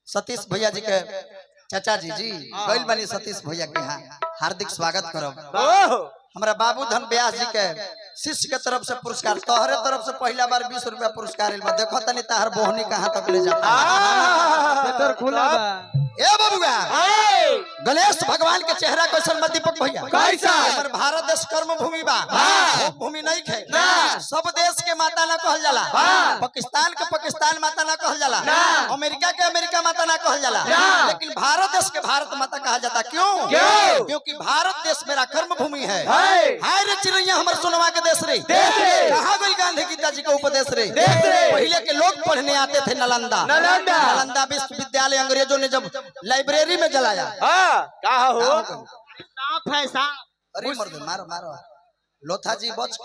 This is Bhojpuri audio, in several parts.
सतीश भैया जी के चाचा जी गइल बनी सतीश भैया के यहाँ हार्दिक स्वागत करब। हमारा बाबू धन व्यास जी के शिष्य के तरफ से पुरस्कार तोहरे तरफ से पहला बार 20 रुपया पुरस्कार देखो तनी ताहर बोहनी कहाँ तक ले जाता खुला बा। ए बबुआ गणेश भगवान के चेहरा कैसन बा दीपक भैया कैसा हमर भारत देश कर्म भूमि बा भूमि नहीं खे सब देश के माता ना कहल जाला पाकिस्तान के पाकिस्तान माता ना कहल जाला अमेरिका के अमेरिका माता ना कहल जाला लेकिन भारत देश के भारत माता कहा जाता क्यों क्योंकि भारत देश मेरा कर्म भूमि है। हाय रे चिड़ैया हमर सोनवा के देश रे कहाँ गई गांधी गीता जी का उपदेश रे पहले के लोग पढ़ने आते थे नालंदा विश्वविद्यालय अंग्रेजों ने जब लाइब्रेरी में जलाया कहा हो अरे मर्द मारो मारो लोथा जी बच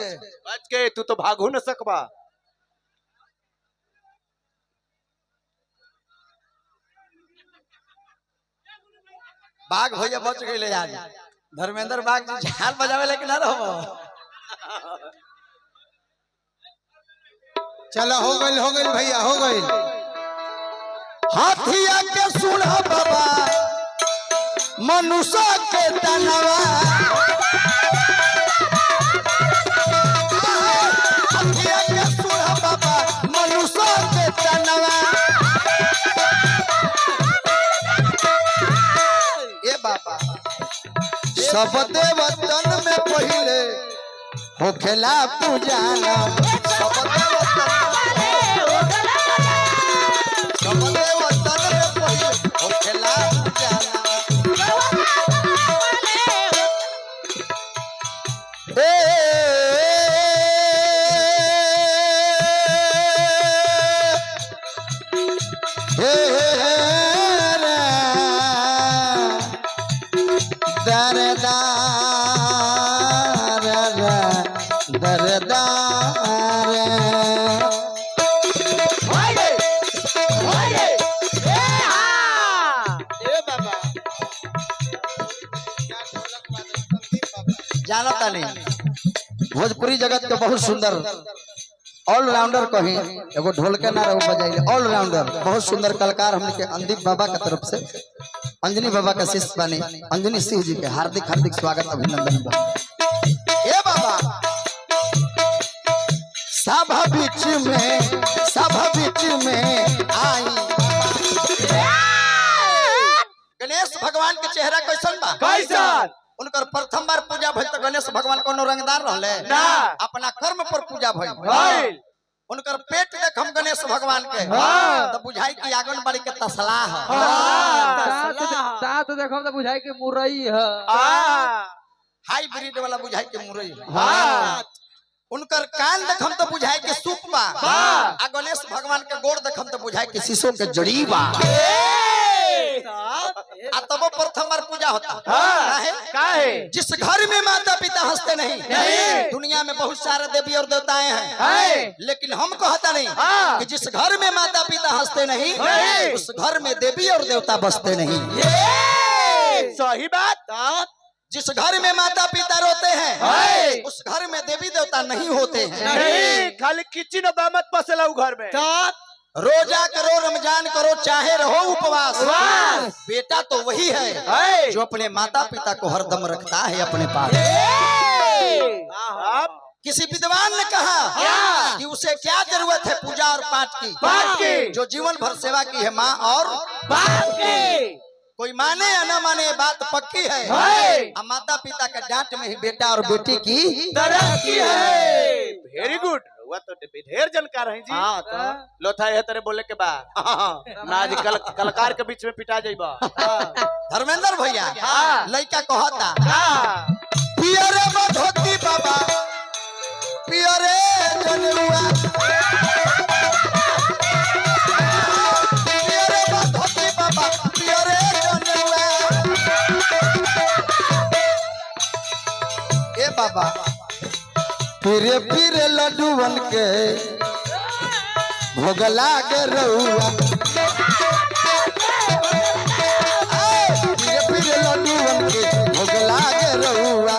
के तू तो भागो न सकबा। बाघ भैया बच गए आज धर्मेंद्र बाघ जी झाल बजावे लेकिन ना रहो चलो हो गई भैया हो गई। हाथिया के सुना बाबा मनुष्य के तनवा हाथिया के सुना बाबा मनुष्य के तनवा ए बाबा सब देवतन में पहले होखेला पूजाना सब देवतन में पहले होखेला पूजाना जानता नहीं भोजपुरी जगत के बहुत सुंदर ऑलराउंडर कहीं एगो ढोल के ना बजाइले ऑलराउंडर बहुत सुंदर कलाकार हमने के अंदीप बाबा के तरफ से अंजनी बाबा का शिष्य बने अंजनी सिंह जी के हार्दिक हार्दिक स्वागत अभिनंदन बा। ए बाबा सभा बीच में आई गणेश भगवान के चेहरा कैसन बा कैसन उनकर प्रथम बार पूजा भइल तो गणेश भगवान कोनो रंगदार रहले ना अपना कर्म पर पूजा भइल उनकर पेट देख हम गणेश भगवान के तो बुझाई कि आंगनबाड़ी के तसला है साथ देखो तो बुझाई के मुरई है हाइब्रिड वाला बुझाई के मुरई है उनकर कान देखम तो बुझाई के सूप बा आ गणेश भगवान के गोड़ देखम तो बुझाई के शीशो के जड़ी बा तब प्रथम बार पूजा होता काहे जिस घर में माता पिता हंसते नहीं दुनिया में बहुत सारे देवी और देवताएं हैं लेकिन हम कहता नहीं कि जिस घर में माता पिता हंसते नहीं उस घर में देवी और देवता बसते नहीं। सही बात जिस घर में माता पिता रोते हैं उस घर में देवी देवता नहीं होते हैं। नहीं खाली किचन दामत पसेला घर में रोजा करो रमजान करो चाहे रहो उपवास बेटा तो वही है जो अपने माता पिता को हरदम रखता है अपने पास। किसी विद्वान ने कहा कि उसे क्या जरूरत है पूजा और पाठ की जो जीवन भर सेवा की है माँ और बाप की। कोई माने या ना माने बात पक्की है माता पिता का डांट में ही बेटा और बेटी की तरक्की है। वेरी गुड तो ढेर जानकार है जी। लोथा है तेरे बोले के बाद ना आज कलाकार के बीच में पिटा जाइबा। धर्मेंद्र भैया लड़का कहता पियरे धोती बाबा पियरे जनुआ पियरे धोती बाबा पियरे जनुआ ए बाबा फिरे फिरे लड्डू बन के भोगला के रहुआ फिरे फिरे लड्डू बन के भोगला के रहुआ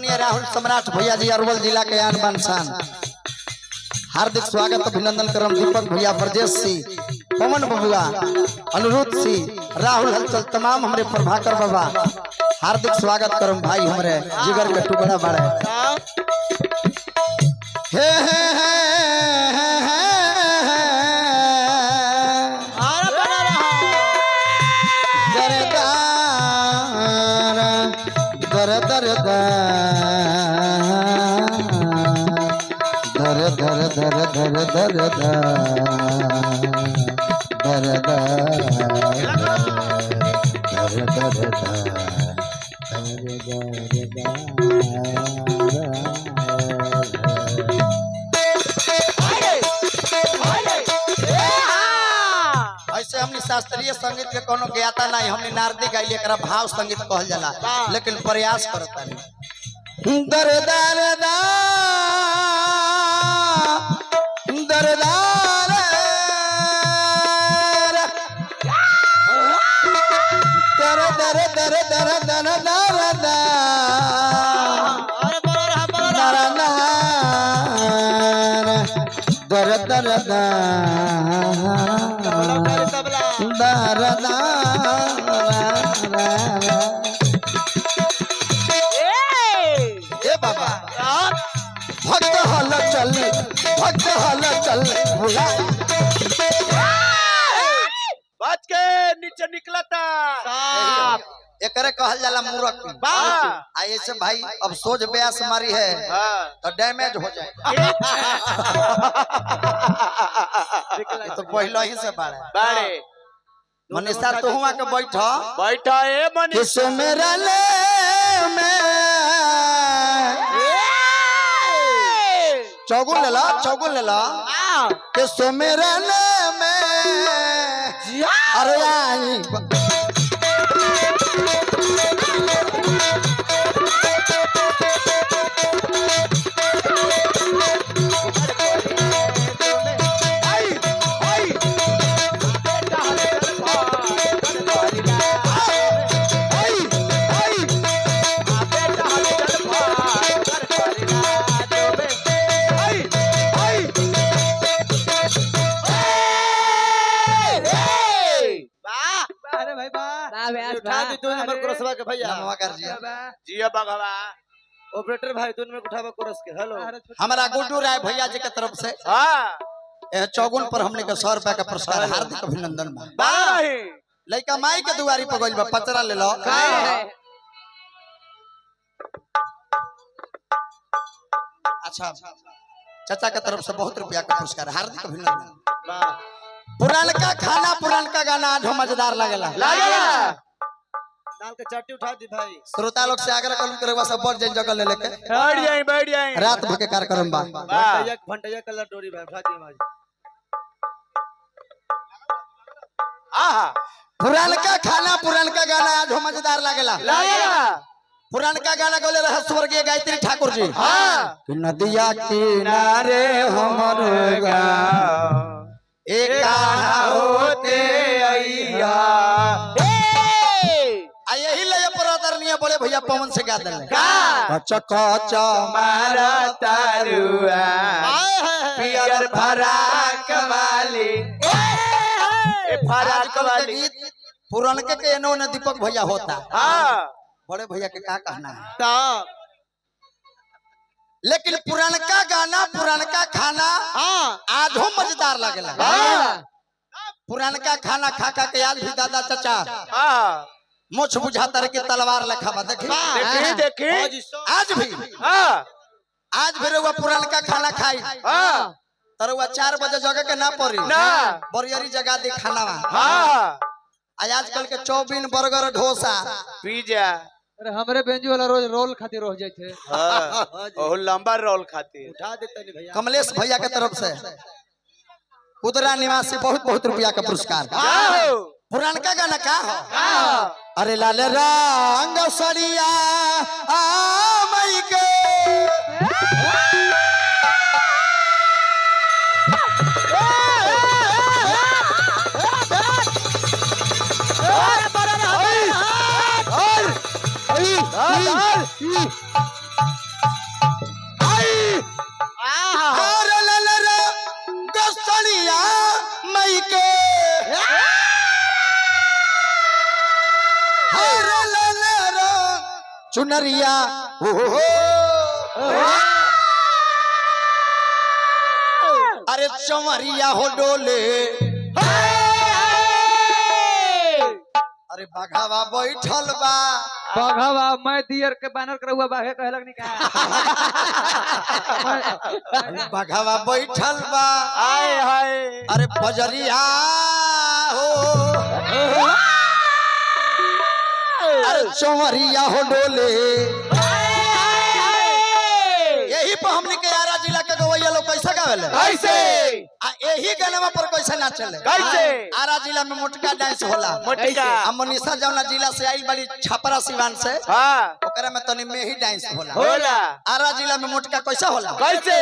आदरणीय राहुल सम्राट भैया जी अरवल जिला के आन बान शान हार्दिक स्वागत अभिनंदन करम दीपक भैया ब्रजेश सिंह पवन बबुआ अनुरुद्ध सिंह राहुल हलचल तमाम हमरे प्रभाकर बाबा हार्दिक स्वागत करम भाई हमरे जिगर के टुकड़ा बाड़े हे हे हे दर दर दर दर दर ऐसे हमने शास्त्रीय संगीत के कोनो ज्ञाता नहीं हमने नारदी गाइले एकरा भाव संगीत कहल जाला लेकिन प्रयास करता नहीं दर दर दर दर दर दर दर दर दर बाबा भक्त हल चल भुला बच के नीचे निकला था एकरे कहल जाला मूर्ख आ ऐसे भाई अब सोच ब्यास मारी है तो डैमेज हो जाए तो पहले ही से बाड़े मनीषा तो हुआ के बैठा ए मनीष किस मेरा ले में चौगुन ले ला किस मेरा ले में अरे आई ऑपरेटर भाई तू में उठावा कोरस के हेलो हमारा गुड्डू राय भैया जी के तरफ से चौगुन पर हमने के 100 रुपया का पुरस्कार हार्दिक अभिनंदन लड़का माई के दुआरी पर गइल बा पचरा ले लो अच्छा चाचा के तरफ से बहुत रुपया का पुरस्कार हार्दिक अभिनंदन पुरानका खाना पुरानका गाना आज मजेदार लगेला नाल के चाटी उठा दी भाई श्रोता लोग से आग्रह करूं करे सब बड़ जन जगह ले लेके बैठ जाए रात भर के कार्यक्रम बा घंटा कलर डोरी भाई उठा दी माजी आहा पुरानका खाना पुरानका गाना आज मजेदार लगेला पुरानका गाना गौले रह स्वर्गीय गायत्री ठाकुर जी नदिया किनारे हमर गाँव एक होते अइया यही लय पर आदरणीय बड़े भैया पवन से गा देले कच कच मारा तारुआ पियर फराक वाली ए फराक वाली पुरानके के एनो न दीपक भैया होता बड़े भैया के क्या कहना है लेकिन पुरानका गाना पुरानका खाना आज हो मजेदार लगेला पुरानका खाना खा खा के आज भी दादा चाचा मोछ बुझाता रहे कि तलवार लखा बा देखी आज भी रहुआ पुरानका खाना खाई तरहुआ 4 बजे जगह के ना पड़ी बरियरी जगह दी खाना आजकल के चौबीन बर्गर डोसा पिज्जा अरे हमरे बेंजू वाला रोज रोल खातिर रह जाए थे बहुत लंबा रोल खातिर उठा देते नहीं भैया कमलेश भैया के तरफ से कुदरा निवासी बहुत बहुत रुपया का पुरस्कार पुरानका गाना का हो अरे लाल रंग सरिया मई के चुनरिया हो अरे चमरिया हो डोले अरे बघावा बैठल बा बघावा मैं दियर के बैनर कर हुआ बाघे कहलक नहीं का बघावा बैठल बा आए हाय अरे बजरिया हो अरे चमरिया हो डोले यही पर हमने के आरा जिला के गवैया लोग कैसा गावेले कैसे आ यही गाना पर कैसा नाचले कैसे आरा जिला में मोटका डांस होला मोटका आ मनीषा जौना जिला से आइल बड़ी छपरा सिवान से हां ओकरा में तनी में ही डांस होला होला आरा जिला में मोटका कैसा होला कैसे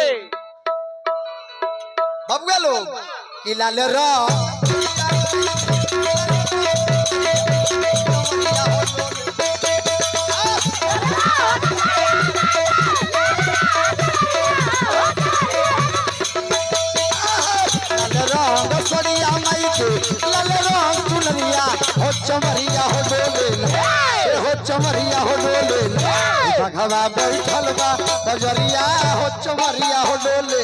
बबुआ लोग कि लाल रा चमरिया हो डोले बघवा बैठल बा बजरिया हो चमरिया हो डोले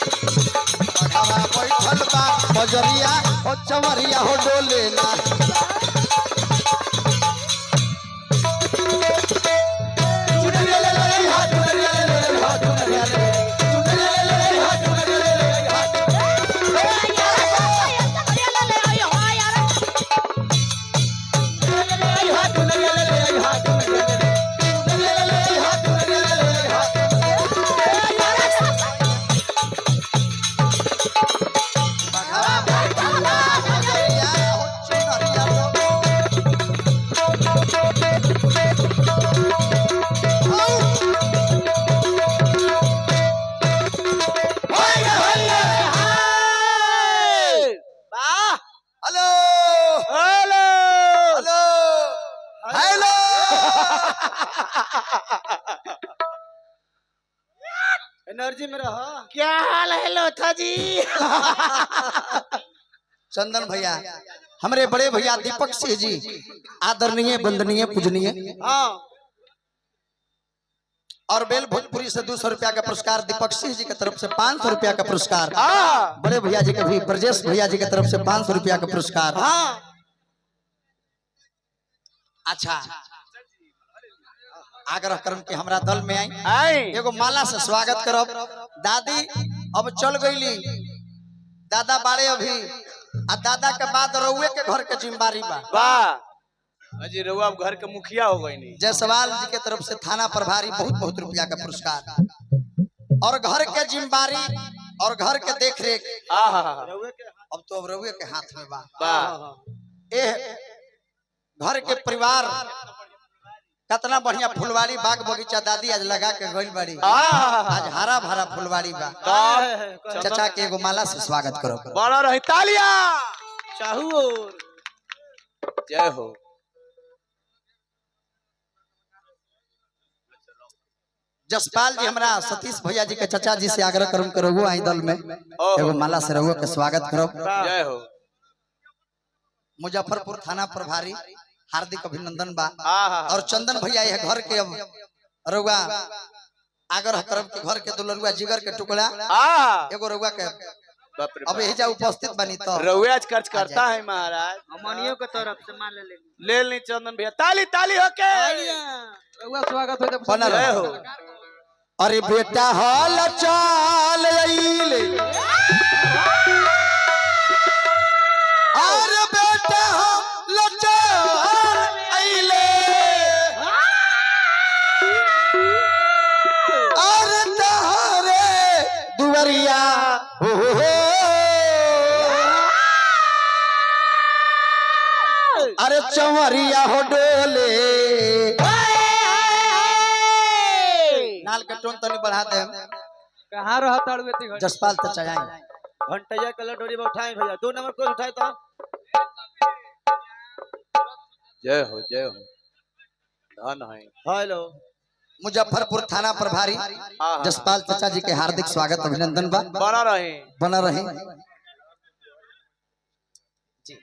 बघवा बैठल बा बजरिया हो चमरिया हो डोले ना एनर्जी में रहा क्या हाल है लोथा जी चंदन भैया हमारे बड़े भैया दीपक सिंह जी आदरणीय वंदनीय पूजनीय हां और बेल भोजपुरी से 200 रुपया का पुरस्कार दीपक सिंह जी की तरफ से 500 रुपया का पुरस्कार बड़े भैया जी के भी ब्रजेश भैया जी की तरफ से 500 रुपया का पुरस्कार अच्छा आग्रह करम कि हमरा दल में आई एगो माला से स्वागत करब दादी अब चल गईली दादा बाड़े अभी आ दादा के बाद रउए के घर के जिम्मेदारी बा वाह अजी रउआ अब घर के मुखिया हो गई नहीं जयसवाल जी के तरफ से थाना प्रभारी बहुत रुपया का पुरस्कार और घर के जिम्मेदारी और घर के देख रेख अब तो रउए के हाथ में बा ए घर के परिवार कितना बढ़िया फुलवाड़ी बाग बगीचा दादी आज लगा के गइल बड़ी आज हरा भरा फुलवाड़ी बा चाचा के एगो माला से स्वागत करो बड़ा रही तालियां चाहू जय हो जसपाल जी हमरा सतीश भैया जी के चाचा जी से आग्रह करम करो आई दल में एगो माला से रहुआ के स्वागत करो जय हो मुजफ्फरपुर थाना प्रभारी हार्दिक अभिनंदन बा और चंदन भैया यह घर के अब रउआ आग्रह करब के घर के दुलरुआ जिगर के टुकड़ा एगो रउआ के अब एजा उपस्थित बनी तो रउआ आज खर्च करता है महाराज अमनियों के तरफ से मान ले ली चंदन भैया ताली ताली होके रउआ स्वागत हो बना जय हो अरे बेटा हाल चाल अइले अरे बेटा हाल चाल अइले अरे तहरे दुवरिया हो अरे चवरिया हो डोले नाल के टोन तनी बढ़ा दे कहां रह तड़वे ती जसपाल त चढ़ाई घंटैया कलर डोरी में उठाए भैया 2 नंबर को उठाए तो जय हो धन है हेलो मुजफ्फरपुर थाना प्रभारी जसपाल चाचा जी के हार्दिक स्वागत अभिनंदन बा बना रहे जी